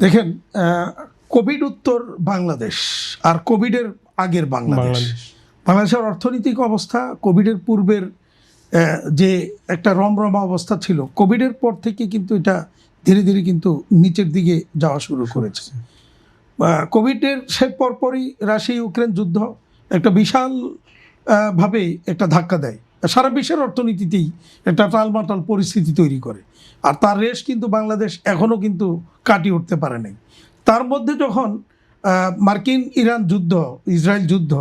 দেখেন, কোভিড উত্তর বাংলাদেশ আর কোভিডের আগের বাংলাদেশ, বাংলাদেশের অর্থনৈতিক অবস্থা কোভিডের পূর্বের যে একটা রমরমা অবস্থা ছিল, কোভিডের পর থেকে কিন্তু এটা ধীরে ধীরে কিন্তু নিচের দিকে যাওয়া শুরু করেছে। কোভিডের সে পরপরই রাশিয়া ইউক্রেন যুদ্ধ একটা বিশাল ভাবে একটা ধাক্কা দেয়, সারা বিশ্বের অর্থনীতিতেই একটা টালমাটাল পরিস্থিতি তৈরি করে। আর তার রেশ কিন্তু বাংলাদেশ এখনও কিন্তু কাটিয়ে উঠতে পারে নাই। তার মধ্যে যখন মার্কিন ইরান যুদ্ধ, ইসরায়েল যুদ্ধ,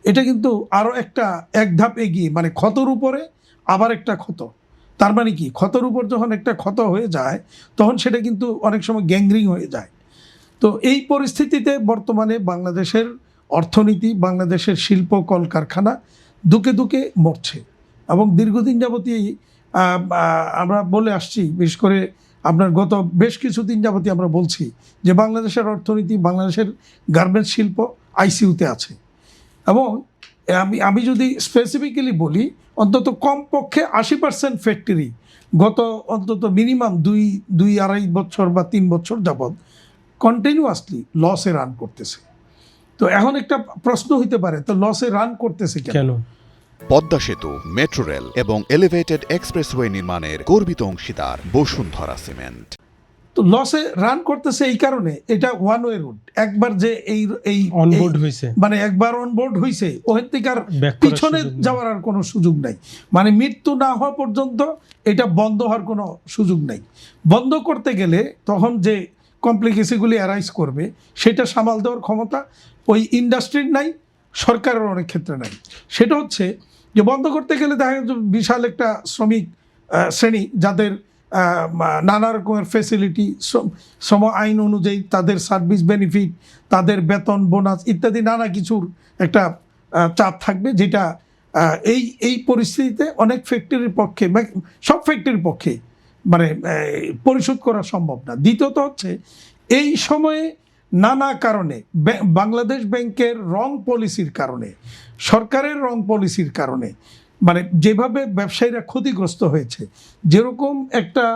এটা কিন্তু আরও একটা এক ধাপ এগিয়ে, মানে ক্ষতর উপরে আবার একটা ক্ষত। তার মানে কি, ক্ষতর উপর যখন একটা ক্ষত হয়ে যায় তখন সেটা কিন্তু অনেক সময় গ্যাংগ্রিং হয়ে যায়। তো এই পরিস্থিতিতে বর্তমানে বাংলাদেশের অর্থনীতি, বাংলাদেশের শিল্প কলকারখানা দুকে দুকে মরছে। এবং দীর্ঘদিন যাবতীয় আমরা বলে আসছি, বিশেষ করে আপনার গত বেশ কিছুদিন যাবতীয় আমরা বলছি যে বাংলাদেশের অর্থনীতি, বাংলাদেশের গার্মেন্টস শিল্প আইসিইউতে আছে। এবং আমি যদি স্পেসিফিক্যালি বলি, অন্তত কমপক্ষে 80% ফ্যাক্টরি গত অন্তত মিনিমাম দুই আড়াই বছর বা 3 বছর যাবৎ কন্টিনিউয়াসলি লসে রান করতেছে। তো এখন একটা প্রশ্ন হইতে পারে, তো লসে রান করতেছে কেন? পদ্মা সেতু, মেট্রো রেল এবং এলিভেটেড এক্সপ্রেসওয়ে নির্মাণের গর্বিত অংশীদার বসুন্ধরা সিমেন্ট। তো লসে রান করতেছে এই কারণে, এটা ওয়ান ওয়ে রুট। একবার যে এই অনবোর্ড হইছে, মানে একবার অনবোর্ড হইছে, ওখান থেকে আর পিছনে যাওয়ার আর কোনো সুযোগ নাই। মানে মৃত্যু না হওয়া পর্যন্ত এটা বন্ধ হওয়ার কোনো সুযোগ নাই। বন্ধ করতে গেলে তখন যে কমপ্লিকেসিগুলি অ্যারাইজ করবে সেটা সামাল দেওয়ার ক্ষমতা ওই ইন্ডাস্ট্রির নাই, সরকারের অনেক ক্ষেত্রে নাই। সেটা হচ্ছে যে বন্ধ করতে গেলে দেখা যাচ্ছে বিশাল একটা শ্রমিক শ্রেণী, যাদের নানা রকমের ফেসিলিটি, শ্রম আইন অনুযায়ী তাদের সার্ভিস বেনিফিট, তাদের বেতন, বোনাস ইত্যাদি নানা কিছুর একটা চাপ থাকবে, যেটা এই পরিস্থিতিতে অনেক ফ্যাক্টরির পক্ষে, সব ফ্যাক্টরির পক্ষে মানে পরিশোধ করা সম্ভব না। দ্বিতীয়ত হচ্ছে এই সময়ে নানা কারণে, বাংলাদেশ ব্যাংকের রং পলিসির কারণে, সরকারের রং পলিসির কারণে, মানে যেভাবে ব্যবসায়ীরা ক্ষতিগ্রস্ত হয়েছে, যেরকম একটা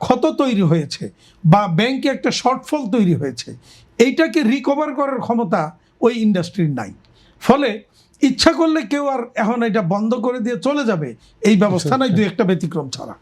ক্ষত তৈরি হয়েছে বা ব্যাংকে একটা শর্টফল তৈরি হয়েছে, এইটাকে রিকভার করার ক্ষমতা ওই ইন্ডাস্ট্রির নাই। ফলে ইচ্ছা করলে কেউ আর এখন এটা বন্ধ করে দিয়ে চলে যাবে এই ব্যবস্থা নাই, দু একটা ব্যতিক্রম ছাড়া।